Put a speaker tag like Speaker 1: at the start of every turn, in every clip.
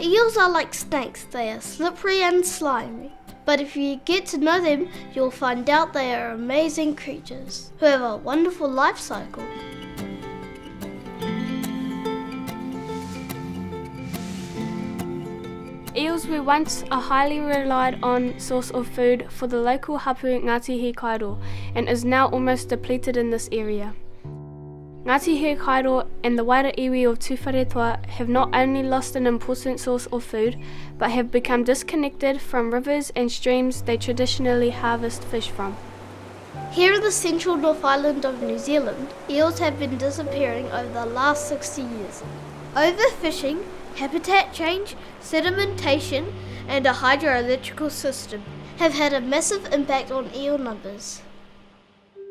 Speaker 1: Eels are like snakes, they are slippery and slimy. But if you get to know them, you'll find out they are amazing creatures who have a wonderful life cycle.
Speaker 2: Eels were once a highly relied on source of food for the local hapu Ngāti Hikairo and is now almost depleted in this area. Ngāti Hikairo and the wider iwi of Tūwharetoa have not only lost an important source of food, but have become disconnected from rivers and streams they traditionally harvest fish from.
Speaker 1: Here in the central North Island of New Zealand, eels have been disappearing over the last 60 years. Overfishing, habitat change, sedimentation, and a hydroelectrical system have had a massive impact on eel numbers.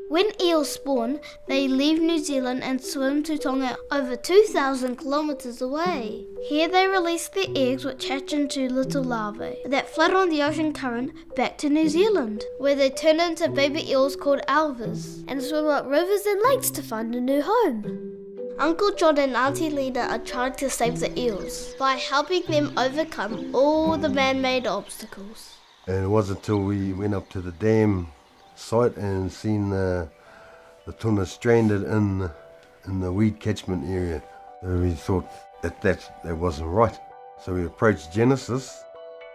Speaker 1: When eels spawn, they leave New Zealand and swim to Tonga over 2,000 kilometres away. Here they release their eggs which hatch into little larvae that float on the ocean current back to New Zealand, where they turn into baby eels called alvas and swim up rivers and lakes to find a new home. Uncle John and Auntie Lena are trying to save the eels by helping them overcome all the man-made obstacles.
Speaker 3: And it wasn't until we went up to the dam site and seen the tuna stranded in the weed catchment area. So we thought that wasn't right. So we approached Genesis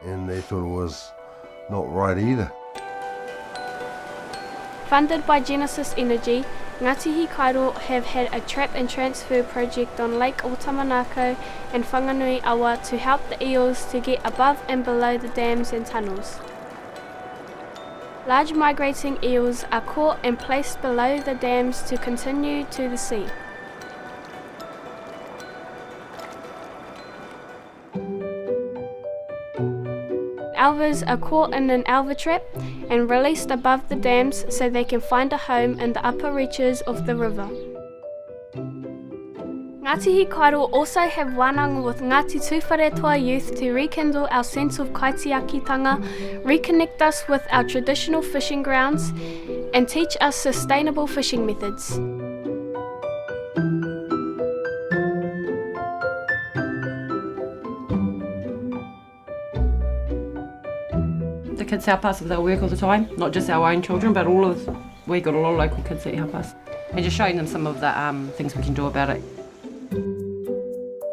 Speaker 3: and they thought it was not right either.
Speaker 2: Funded by Genesis Energy, Ngāti Hikairo have had a trap and transfer project on Lake Otamanako and Whanganui Awa to help the eels to get above and below the dams and tunnels. Large migrating eels are caught and placed below the dams to continue to the sea. Alvas are caught in an alva trap and released above the dams so they can find a home in the upper reaches of the river. Ngāti Hikairo also have wānanga with Ngāti Tūwharetoa youth to rekindle our sense of kaitiakitanga, reconnect us with our traditional fishing grounds, and teach us sustainable fishing methods.
Speaker 4: The kids help us with our work all the time, not just our own children, but we got a lot of local kids that help us. And just showing them some of the things we can do about it.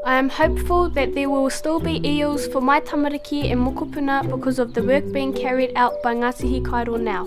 Speaker 2: I am hopeful that there will still be eels for my tamariki and mokopuna because of the work being carried out by Ngāti Hikairo now.